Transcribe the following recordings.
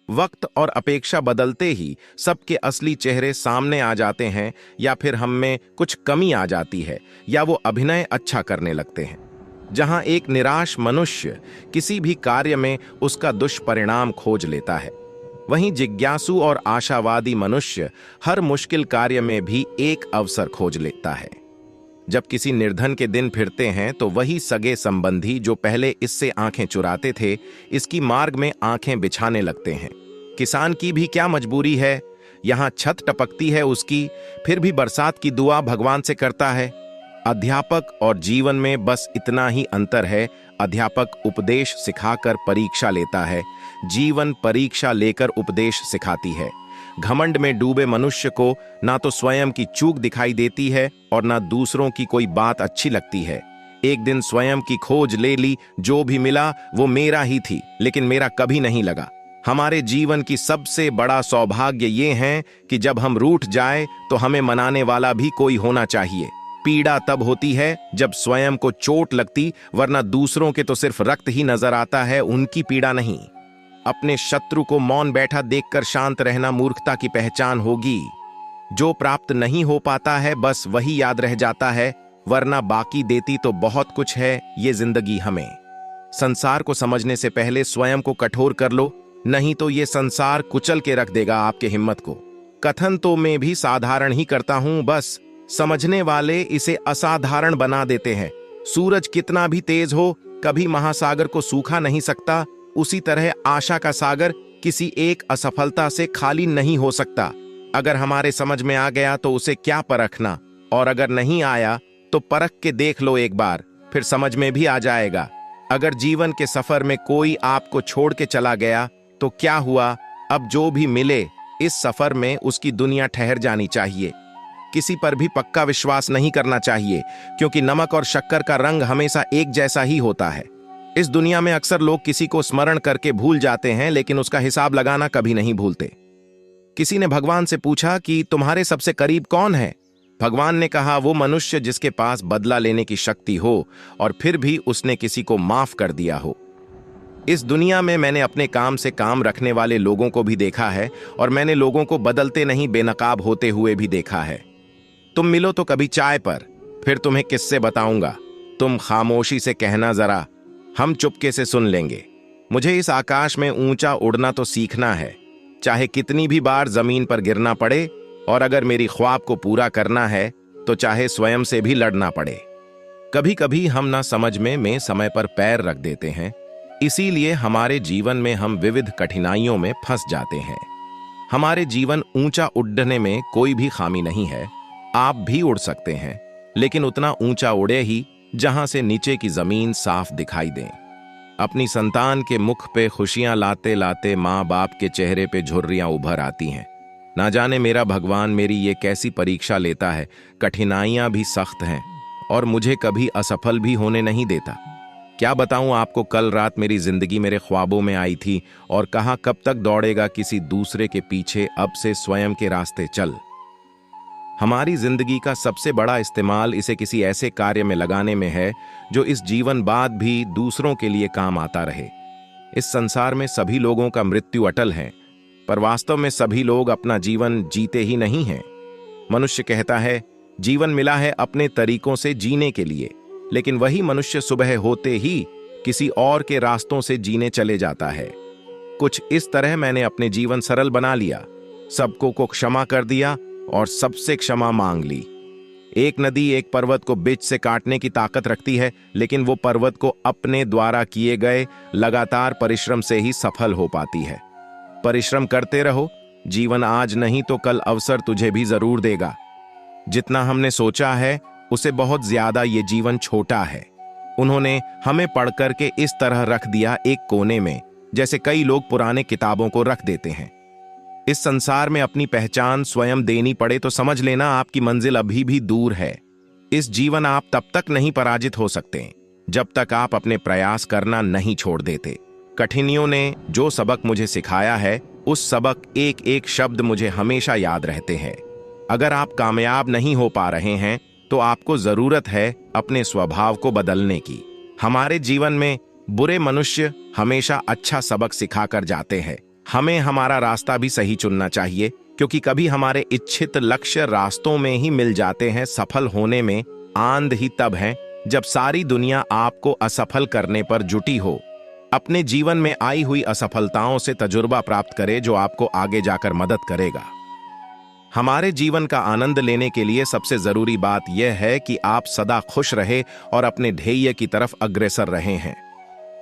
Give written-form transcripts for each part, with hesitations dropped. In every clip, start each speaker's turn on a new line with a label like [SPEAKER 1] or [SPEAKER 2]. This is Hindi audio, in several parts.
[SPEAKER 1] वक्त और अपेक्षा बदलते ही सबके असली चेहरे सामने आ जाते हैं, या फिर हम में कुछ कमी आ जाती है, या वो अभिनय अच्छा करने लगते हैं। जहां एक निराश मनुष्य किसी भी कार्य में उसका दुष्परिणाम खोज लेता है, वहीं जिज्ञासु और आशावादी मनुष्य हर मुश्किल कार्य में भी एक अवसर खोज लेता है। जब किसी निर्धन के दिन फिरते हैं तो वही सगे संबंधी जो पहले इससे आंखें चुराते थे, इसकी मार्ग में आंखें बिछाने लगते हैं। किसान की भी क्या मजबूरी है, यहां छत टपकती है उसकी, फिर भी बरसात की दुआ भगवान से करता है। अध्यापक और जीवन में बस इतना ही अंतर है, अध्यापक उपदेश सिखाकर परीक्षा लेता है, जीवन परीक्षा लेकर उपदेश सिखाती है। घमंड में डूबे मनुष्य को ना तो स्वयं की चूक दिखाई देती है और ना दूसरों की कोई बात अच्छी लगती है। एक दिन स्वयं की खोज ले ली, जो भी मिला वो मेरा ही थी, लेकिन मेरा कभी नहीं लगा। हमारे जीवन की सबसे बड़ा सौभाग्य ये है कि जब हम रूठ जाए तो हमें मनाने वाला भी कोई होना चाहिए। पीड़ा तब होती है जब स्वयं को चोट लगती, वरना दूसरों के तो सिर्फ रक्त ही नजर आता है, उनकी पीड़ा नहीं। अपने शत्रु को मौन बैठा देखकर शांत रहना मूर्खता की पहचान होगी। जो प्राप्त नहीं हो पाता है बस वही याद रह जाता है, वरना बाकी देती तो बहुत कुछ है ये जिंदगी हमें। संसार को समझने से पहले स्वयं को कठोर कर लो, नहीं तो ये संसार कुचल के रख देगा आपके हिम्मत को। कथन तो मैं भी साधारण ही करता हूं, बस समझने वाले इसे असाधारण बना देते हैं। सूरज कितना भी तेज हो कभी महासागर को सूखा नहीं सकता, उसी तरह आशा का सागर किसी एक असफलता से खाली नहीं हो सकता। अगर हमारे समझ में आ गया तो उसे क्या परखना, और अगर नहीं आया तो परख के देख लो एक बार, फिर समझ में भी आ जाएगा। अगर जीवन के सफर में कोई आपको छोड़ के चला गया तो क्या हुआ, अब जो भी मिले इस सफर में उसकी दुनिया ठहर जानी चाहिए। किसी पर भी पक्का विश्वास नहीं करना चाहिए, क्योंकि नमक और शक्कर का रंग हमेशा एक जैसा ही होता है। इस दुनिया में अक्सर लोग किसी को स्मरण करके भूल जाते हैं, लेकिन उसका हिसाब लगाना कभी नहीं भूलते। किसी ने भगवान से पूछा कि तुम्हारे सबसे करीब कौन है? भगवान ने कहा, वो मनुष्य जिसके पास बदला लेने की शक्ति हो और फिर भी उसने किसी को माफ कर दिया हो। इस दुनिया में मैंने अपने काम से काम रखने वाले लोगों को भी देखा है, और मैंने लोगों को बदलते नहीं बेनकाब होते हुए भी देखा है। तुम मिलो तो कभी चाय पर, फिर तुम्हें किस्से बताऊंगा। तुम खामोशी से कहना जरा, हम चुपके से सुन लेंगे। मुझे इस आकाश में ऊंचा उड़ना तो सीखना है, चाहे कितनी भी बार जमीन पर गिरना पड़े, और अगर मेरी ख्वाब को पूरा करना है तो चाहे स्वयं से भी लड़ना पड़े। कभी कभी हम ना समझ में समय पर पैर रख देते हैं, इसीलिए हमारे जीवन में हम विविध कठिनाइयों में फंस जाते हैं। हमारे जीवन ऊंचा उड़ने में कोई भी खामी नहीं है, आप भी उड़ सकते हैं, लेकिन उतना ऊंचा उड़े ही जहां से नीचे की जमीन साफ दिखाई दे। अपनी संतान के मुख पे खुशियां लाते लाते माँ बाप के चेहरे पे झुर्रियां उभर आती हैं। ना जाने मेरा भगवान मेरी ये कैसी परीक्षा लेता है, कठिनाइयां भी सख्त हैं और मुझे कभी असफल भी होने नहीं देता। क्या बताऊं आपको, कल रात मेरी जिंदगी मेरे ख्वाबों में आई थी और कहा, कब तक दौड़ेगा किसी दूसरे के पीछे, अब से स्वयं के रास्ते चल। हमारी जिंदगी का सबसे बड़ा इस्तेमाल इसे किसी ऐसे कार्य में लगाने में है जो इस जीवन बाद भी दूसरों के लिए काम आता रहे। इस संसार में सभी लोगों का मृत्यु अटल है, पर वास्तव में सभी लोग अपना जीवन जीते ही नहीं हैं। मनुष्य कहता है जीवन मिला है अपने तरीकों से जीने के लिए, लेकिन वही मनुष्य सुबह होते ही किसी और के रास्तों से जीने चले जाता है। कुछ इस तरह मैंने अपने जीवन सरल बना लिया, सबको को क्षमा कर दिया और सबसे क्षमा मांग ली। एक नदी एक पर्वत को बीच से काटने की ताकत रखती है, लेकिन वो पर्वत को अपने द्वारा किए गए लगातार परिश्रम से ही सफल हो पाती है। परिश्रम करते रहो, जीवन आज नहीं तो कल अवसर तुझे भी जरूर देगा। जितना हमने सोचा है उसे बहुत ज्यादा ये जीवन छोटा है। उन्होंने हमें पढ़ करके इस तरह रख दिया एक कोने में, जैसे कई लोग पुराने किताबों को रख देते हैं। इस संसार में अपनी पहचान स्वयं देनी पड़े तो समझ लेना आपकी मंजिल अभी भी दूर है। इस जीवन आप तब तक नहीं पराजित हो सकते जब तक आप अपने प्रयास करना नहीं छोड़ देते। कठिनाइयों ने जो सबक मुझे सिखाया है, उस सबक एक एक शब्द मुझे हमेशा याद रहते हैं। अगर आप कामयाब नहीं हो पा रहे हैं तो आपको जरूरत है अपने स्वभाव को बदलने की। हमारे जीवन में बुरे मनुष्य हमेशा अच्छा सबक सिखाकर जाते हैं। हमें हमारा रास्ता भी सही चुनना चाहिए, क्योंकि कभी हमारे इच्छित लक्ष्य रास्तों में ही मिल जाते हैं। सफल होने में आंध ही तब है जब सारी दुनिया आपको असफल करने पर जुटी हो। अपने जीवन में आई हुई असफलताओं से तजुर्बा प्राप्त करें जो आपको आगे जाकर मदद करेगा। हमारे जीवन का आनंद लेने के लिए सबसे जरूरी बात यह है कि आप सदा खुश रहे और अपने ध्येय की तरफ अग्रसर रहे हैं।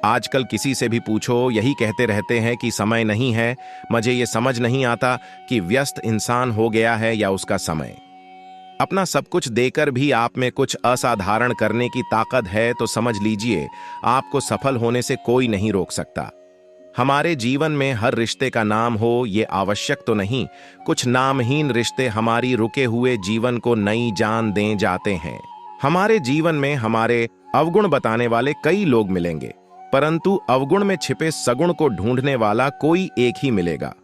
[SPEAKER 1] आजकल किसी से भी पूछो, यही कहते रहते हैं कि समय नहीं है। मुझे ये समझ नहीं आता कि व्यस्त इंसान हो गया है या उसका समय। अपना सब कुछ देकर भी आप में कुछ असाधारण करने की ताकत है तो समझ लीजिए आपको सफल होने से कोई नहीं रोक सकता। हमारे जीवन में हर रिश्ते का नाम हो ये आवश्यक तो नहीं। कुछ नामहीन रिश्ते हमारी रुके हुए जीवन को नई जान दे जाते हैं। हमारे जीवन में हमारे अवगुण बताने वाले कई लोग मिलेंगे, परंतु अवगुण में छिपे सगुण को ढूंढने वाला कोई एक ही मिलेगा।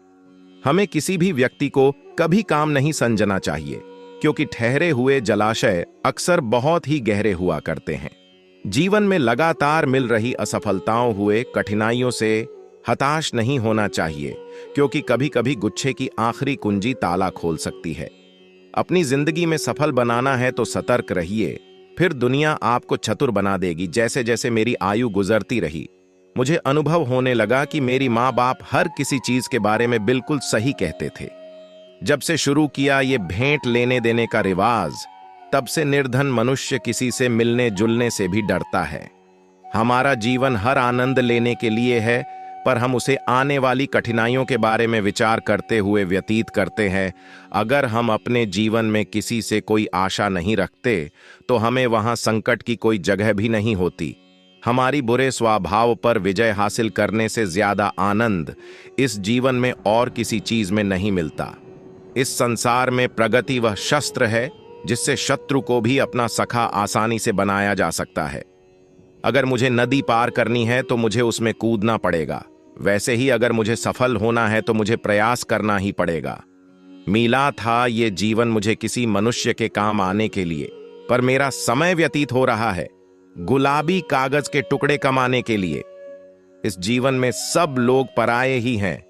[SPEAKER 1] हमें किसी भी व्यक्ति को कभी काम नहीं समझना चाहिए, क्योंकि ठहरे हुए जलाशय अक्सर बहुत ही गहरे हुआ करते हैं। जीवन में लगातार मिल रही असफलताओं हुए कठिनाइयों से हताश नहीं होना चाहिए, क्योंकि कभी कभी गुच्छे की आखिरी कुंजी ताला खोल सकती है। अपनी जिंदगी में सफल बनाना है तो सतर्क रहिए, फिर दुनिया आपको चतुर बना देगी। जैसे जैसे मेरी आयु गुजरती रही, मुझे अनुभव होने लगा कि मेरी माँ बाप हर किसी चीज के बारे में बिल्कुल सही कहते थे। जब से शुरू किया ये भेंट लेने देने का रिवाज, तब से निर्धन मनुष्य किसी से मिलने जुलने से भी डरता है। हमारा जीवन हर आनंद लेने के लिए है, पर हम उसे आने वाली कठिनाइयों के बारे में विचार करते हुए व्यतीत करते हैं। अगर हम अपने जीवन में किसी से कोई आशा नहीं रखते तो हमें वहां संकट की कोई जगह भी नहीं होती। हमारी बुरे स्वभाव पर विजय हासिल करने से ज्यादा आनंद इस जीवन में और किसी चीज में नहीं मिलता। इस संसार में प्रगति वह शस्त्र है जिससे शत्रु को भी अपना सखा आसानी से बनाया जा सकता है। अगर मुझे नदी पार करनी है तो मुझे उसमें कूदना पड़ेगा, वैसे ही अगर मुझे सफल होना है तो मुझे प्रयास करना ही पड़ेगा। मिला था ये जीवन मुझे किसी मनुष्य के काम आने के लिए, पर मेरा समय व्यतीत हो रहा है गुलाबी कागज के टुकड़े कमाने के लिए। इस जीवन में सब लोग पराये ही हैं,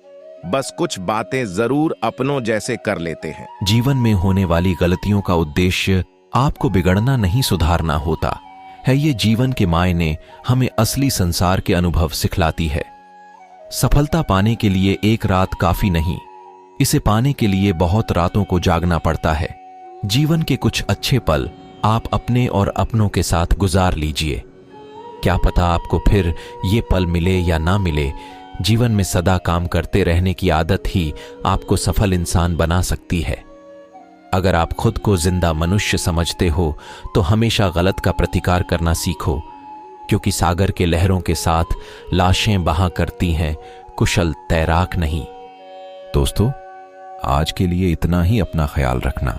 [SPEAKER 1] बस कुछ बातें जरूर अपनों जैसे कर लेते हैं।
[SPEAKER 2] जीवन में होने वाली गलतियों का उद्देश्य आपको बिगड़ना नहीं सुधारना होता है। ये जीवन के मायने हमें असली संसार के अनुभव सिखलाती है। सफलता पाने के लिए एक रात काफी नहीं, इसे पाने के लिए बहुत रातों को जागना पड़ता है। जीवन के कुछ अच्छे पल आप अपने और अपनों के साथ गुजार लीजिए। क्या पता आपको फिर ये पल मिले या ना मिले। जीवन में सदा काम करते रहने की आदत ही आपको सफल इंसान बना सकती है। अगर आप खुद को जिंदा मनुष्य समझते हो तो हमेशा गलत का प्रतिकार करना सीखो, क्योंकि सागर के लहरों के साथ लाशें बहा करती हैं, कुशल तैराक नहीं। दोस्तों, आज के लिए इतना ही। अपना ख्याल रखना।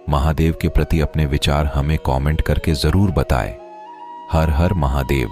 [SPEAKER 2] महादेव के प्रति अपने विचार हमें कमेंट करके जरूर बताएं। हर हर महादेव।